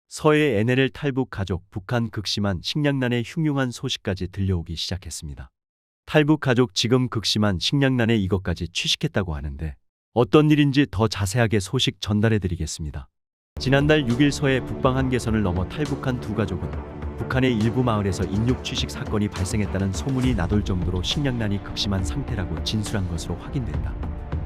서해 NLL 탈북 가족 북한 극심한 식량난의 흉흉한 소식까지 들려오기 시작했습니다. 탈북 가족 지금 극심한 식량난에 이것까지 취식했다고 하는데 어떤 일인지 더 자세하게 소식 전달해드리겠습니다. 지난달 6일 서해 북방 한계선을 넘어 탈북한 두 가족은 북한의 일부 마을에서 인육 취식 사건이 발생했다는 소문이 나돌 정도로 식량난이 극심한 상태라고 진술한 것으로 확인된다.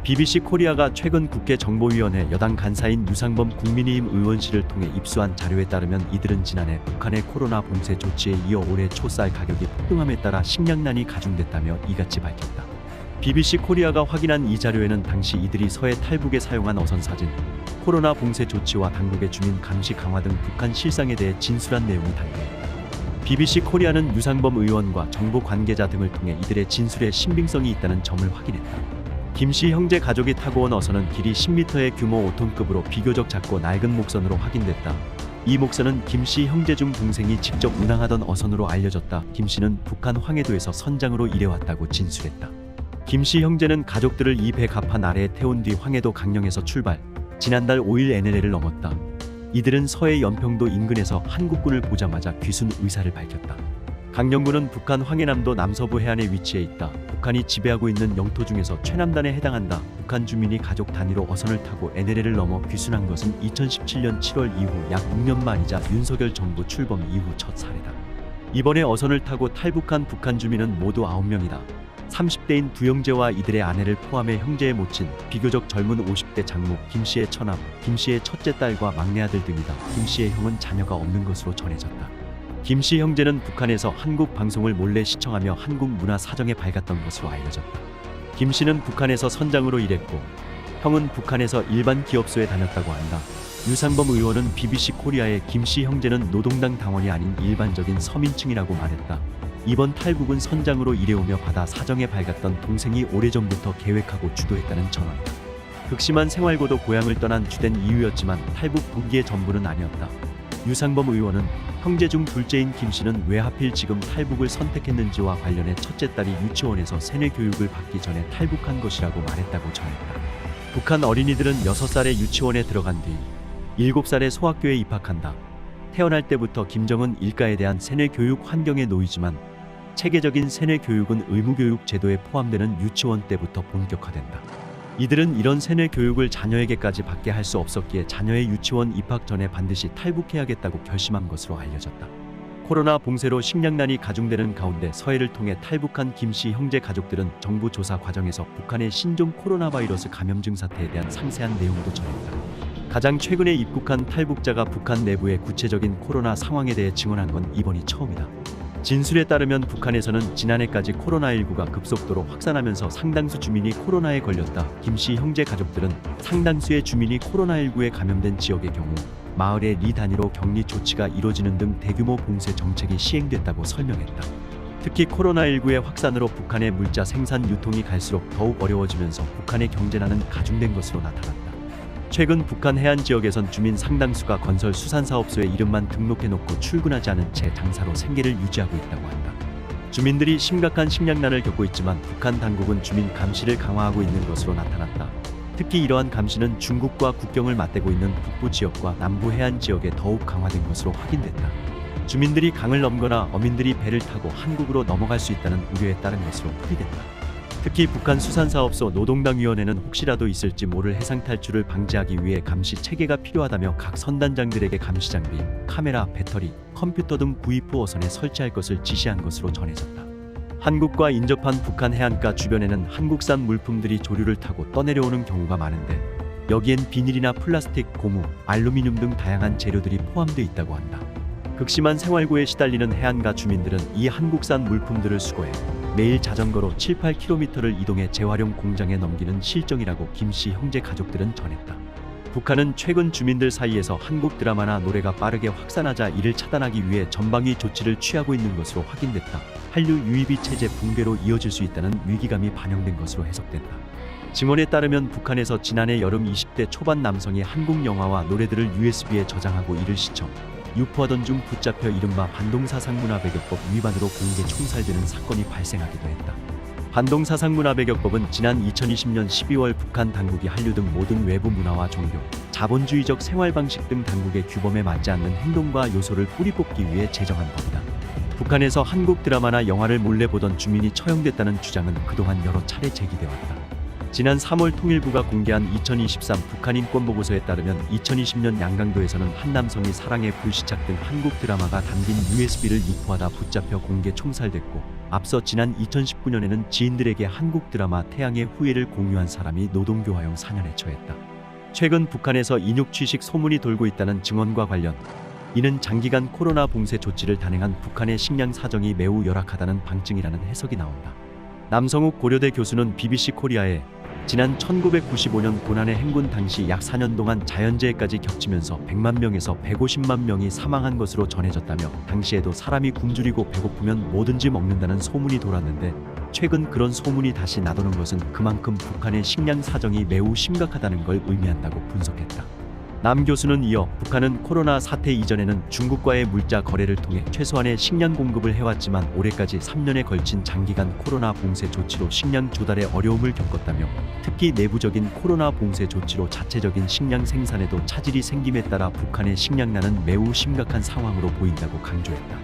BBC 코리아가 최근 국회정보위원회 여당 간사인 유상범 국민의힘 의원실을 통해 입수한 자료에 따르면 이들은 지난해 북한의 코로나 봉쇄 조치에 이어 올해 초 쌀 가격이 폭등함에 따라 식량난이 가중됐다며 이같이 밝혔다. BBC 코리아가 확인한 이 자료에는 당시 이들이 서해 탈북에 사용한 어선 사진, 코로나 봉쇄 조치와 당국의 주민 감시 강화 등 북한 실상에 대해 진술한 내용이 담겨있다. BBC 코리아는 유상범 의원과 정보 관계자 등을 통해 이들의 진술에 신빙성이 있다는 점을 확인했다. 김씨 형제 가족이 타고 온 어선은 길이 10m의 규모 5톤급으로 비교적 작고 낡은 목선으로 확인됐다. 이 목선은 김씨 형제 중 동생이 직접 운항하던 어선으로 알려졌다. 김씨는 북한 황해도에서 선장으로 일해왔다고 진술했다. 김씨 형제는 가족들을 이 배 갑판 아래에 태운 뒤 황해도 강령에서 출발, 지난달 5일 NLL을 넘었다. 이들은 서해 연평도 인근에서 한국군을 보자마자 귀순 의사를 밝혔다. 강령군은 북한 황해남도 남서부 해안에 위치해 있다. 북한이 지배하고 있는 영토 중에서 최남단에 해당한다. 북한 주민이 가족 단위로 어선을 타고 NLL을 넘어 귀순한 것은 2017년 7월 이후 약 6년 만이자 윤석열 정부 출범 이후 첫 사례다. 이번에 어선을 타고 탈북한 북한 주민은 모두 9명이다. 30대인 두 형제와 이들의 아내를 포함해 형제의 모친, 비교적 젊은 50대 장모, 김씨의 처남, 김씨의 첫째 딸과 막내 아들 등이다. 김씨의 형은 자녀가 없는 것으로 전해졌다. 김씨 형제는 북한에서 한국 방송을 몰래 시청하며 한국 문화 사정에 밝았던 것으로 알려졌다. 김씨는 북한에서 선장으로 일했고 형은 북한에서 일반 기업소에 다녔다고 한다. 유상범 의원은 BBC 코리아에 김씨 형제는 노동당 당원이 아닌 일반적인 서민층이라고 말했다. 이번 탈북은 선장으로 일해오며 바다 사정에 밝았던 동생이 오래전부터 계획하고 주도했다는 전언이다. 극심한 생활고도 고향을 떠난 주된 이유였지만 탈북 동기의 전부는 아니었다. 유상범 의원은 형제 중 둘째인 김씨는 왜 하필 지금 탈북을 선택했는지와 관련해 첫째 딸이 유치원에서 세뇌 교육을 받기 전에 탈북한 것이라고 말했다고 전했다. 북한 어린이들은 6살에 유치원에 들어간 뒤 7살에 소학교에 입학한다. 태어날 때부터 김정은 일가에 대한 세뇌 교육 환경에 놓이지만 체계적인 세뇌 교육은 의무교육 제도에 포함되는 유치원 때부터 본격화된다. 이들은 이런 세뇌 교육을 자녀에게까지 받게 할 수 없었기에 자녀의 유치원 입학 전에 반드시 탈북해야겠다고 결심한 것으로 알려졌다. 코로나 봉쇄로 식량난이 가중되는 가운데 서해를 통해 탈북한 김씨 형제 가족들은 정부 조사 과정에서 북한의 신종 코로나 바이러스 감염증 사태에 대한 상세한 내용도 전했다. 가장 최근에 입국한 탈북자가 북한 내부의 구체적인 코로나 상황에 대해 증언한 건 이번이 처음이다. 진술에 따르면 북한에서는 지난해까지 코로나19가 급속도로 확산하면서 상당수 주민이 코로나에 걸렸다. 김씨 형제 가족들은 상당수의 주민이 코로나19에 감염된 지역의 경우 마을의 리 단위로 격리 조치가 이뤄지는 등 대규모 봉쇄 정책이 시행됐다고 설명했다. 특히 코로나19의 확산으로 북한의 물자 생산 유통이 갈수록 더욱 어려워지면서 북한의 경제난은 가중된 것으로 나타났다. 최근 북한 해안 지역에선 주민 상당수가 건설 수산사업소에 이름만 등록해놓고 출근하지 않은 채 장사로 생계를 유지하고 있다고 한다. 주민들이 심각한 식량난을 겪고 있지만 북한 당국은 주민 감시를 강화하고 있는 것으로 나타났다. 특히 이러한 감시는 중국과 국경을 맞대고 있는 북부 지역과 남부 해안 지역에 더욱 강화된 것으로 확인됐다. 주민들이 강을 넘거나 어민들이 배를 타고 한국으로 넘어갈 수 있다는 우려에 따른 것으로 풀이됐다. 특히 북한 수산사업소 노동당위원회는 혹시라도 있을지 모를 해상 탈출을 방지하기 위해 감시 체계가 필요하다며 각 선단장들에게 감시 장비, 카메라, 배터리, 컴퓨터 등 구입 후 어선에 설치할 것을 지시한 것으로 전해졌다. 한국과 인접한 북한 해안가 주변에는 한국산 물품들이 조류를 타고 떠내려오는 경우가 많은데 여기엔 비닐이나 플라스틱, 고무, 알루미늄 등 다양한 재료들이 포함되어 있다고 한다. 극심한 생활고에 시달리는 해안가 주민들은 이 한국산 물품들을 수거해 매일 자전거로 7-8km를 이동해 재활용 공장에 넘기는 실정이라고 김씨 형제 가족들은 전했다. 북한은 최근 주민들 사이에서 한국 드라마나 노래가 빠르게 확산하자 이를 차단하기 위해 전방위 조치를 취하고 있는 것으로 확인됐다. 한류 유입이 체제 붕괴로 이어질 수 있다는 위기감이 반영된 것으로 해석된다. 증언에 따르면 북한에서 지난해 여름 20대 초반 남성이 한국 영화와 노래들을 USB에 저장하고 이를 시청, 유포하던 중 붙잡혀 이른바 반동사상문화배교법 위반으로 공개 총살되는 사건이 발생하기도 했다. 반동사상문화배격법은 지난 2020년 12월 북한 당국이 한류 등 모든 외부 문화와 종교, 자본주의적 생활방식 등 당국의 규범에 맞지 않는 행동과 요소를 뿌리 뽑기 위해 제정한 법이다. 북한에서 한국 드라마나 영화를 몰래 보던 주민이 처형됐다는 주장은 그동안 여러 차례 제기돼 왔다. 지난 3월 통일부가 공개한 2023 북한 인권보고서에 따르면 2020년 양강도에서는 한 남성이 사랑의 불시착 등 한국 드라마가 담긴 USB를 유포하다 붙잡혀 공개 총살됐고, 앞서 지난 2019년에는 지인들에게 한국 드라마 태양의 후예를 공유한 사람이 노동교화형 4년에 처했다. 최근 북한에서 인육 취식 소문이 돌고 있다는 증언과 관련, 이는 장기간 코로나 봉쇄 조치를 단행한 북한의 식량 사정이 매우 열악하다는 방증이라는 해석이 나온다. 남성욱 고려대 교수는 BBC 코리아에 지난 1995년 고난의 행군 당시 약 4년 동안 자연재해까지 겹치면서 100만 명에서 150만 명이 사망한 것으로 전해졌다며, 당시에도 사람이 굶주리고 배고프면 뭐든지 먹는다는 소문이 돌았는데 최근 그런 소문이 다시 나도는 것은 그만큼 북한의 식량 사정이 매우 심각하다는 걸 의미한다고 분석했다. 남 교수는 이어 북한은 코로나 사태 이전에는 중국과의 물자 거래를 통해 최소한의 식량 공급을 해왔지만 올해까지 3년에 걸친 장기간 코로나 봉쇄 조치로 식량 조달에 어려움을 겪었다며, 특히 내부적인 코로나 봉쇄 조치로 자체적인 식량 생산에도 차질이 생김에 따라 북한의 식량난은 매우 심각한 상황으로 보인다고 강조했다.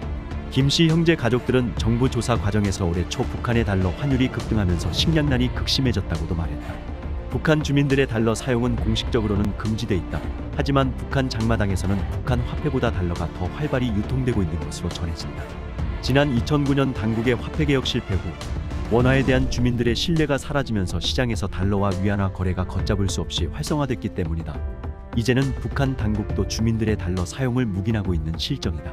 김씨 형제 가족들은 정부 조사 과정에서 올해 초 북한의 달러 환율이 급등하면서 식량난이 극심해졌다고도 말했다. 북한 주민들의 달러 사용은 공식적으로는 금지돼 있다. 하지만 북한 장마당에서는 북한 화폐보다 달러가 더 활발히 유통되고 있는 것으로 전해진다. 지난 2009년 당국의 화폐개혁 실패 후 원화에 대한 주민들의 신뢰가 사라지면서 시장에서 달러와 위안화 거래가 걷잡을 수 없이 활성화됐기 때문이다. 이제는 북한 당국도 주민들의 달러 사용을 묵인하고 있는 실정이다.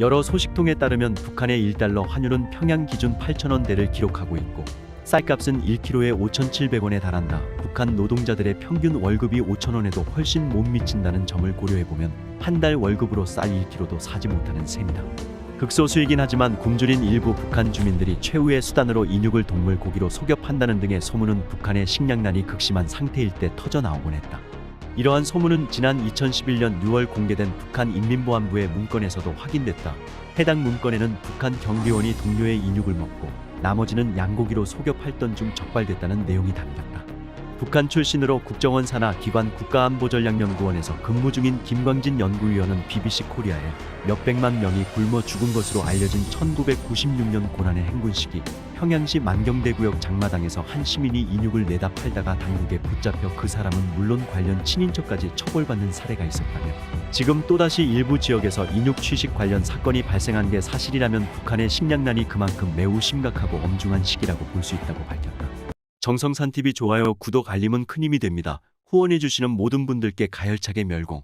여러 소식통에 따르면 북한의 1달러 환율은 평양 기준 8,000원대를 기록하고 있고, 쌀값은 1kg에 5,700원에 달한다. 북한 노동자들의 평균 월급이 5,000원에도 훨씬 못 미친다는 점을 고려해보면 한 달 월급으로 쌀 1kg도 사지 못하는 셈이다. 극소수이긴 하지만 굶주린 일부 북한 주민들이 최후의 수단으로 인육을 동물 고기로 속여 판다는 등의 소문은 북한의 식량난이 극심한 상태일 때 터져나오곤 했다. 이러한 소문은 지난 2011년 6월 공개된 북한 인민보안부의 문건에서도 확인됐다. 해당 문건에는 북한 경비원이 동료의 인육을 먹고 나머지는 양고기로 속여 팔던 중 적발됐다는 내용이 담겼다. 북한 출신으로 국정원 산하 기관 국가안보전략연구원에서 근무 중인 김광진 연구위원은 BBC 코리아에 몇백만 명이 굶어 죽은 것으로 알려진 1996년 고난의 행군 시기 평양시 만경대구역 장마당에서 한 시민이 인육을 내다 팔다가 당국에 붙잡혀 그 사람은 물론 관련 친인척까지 처벌받는 사례가 있었다며, 지금 또다시 일부 지역에서 인육 취식 관련 사건이 발생한 게 사실이라면 북한의 식량난이 그만큼 매우 심각하고 엄중한 시기라고 볼 수 있다고 밝혔다. 정성산TV 좋아요, 구독, 알림은 큰 힘이 됩니다. 후원해주시는 모든 분들께 가열차게 멸공.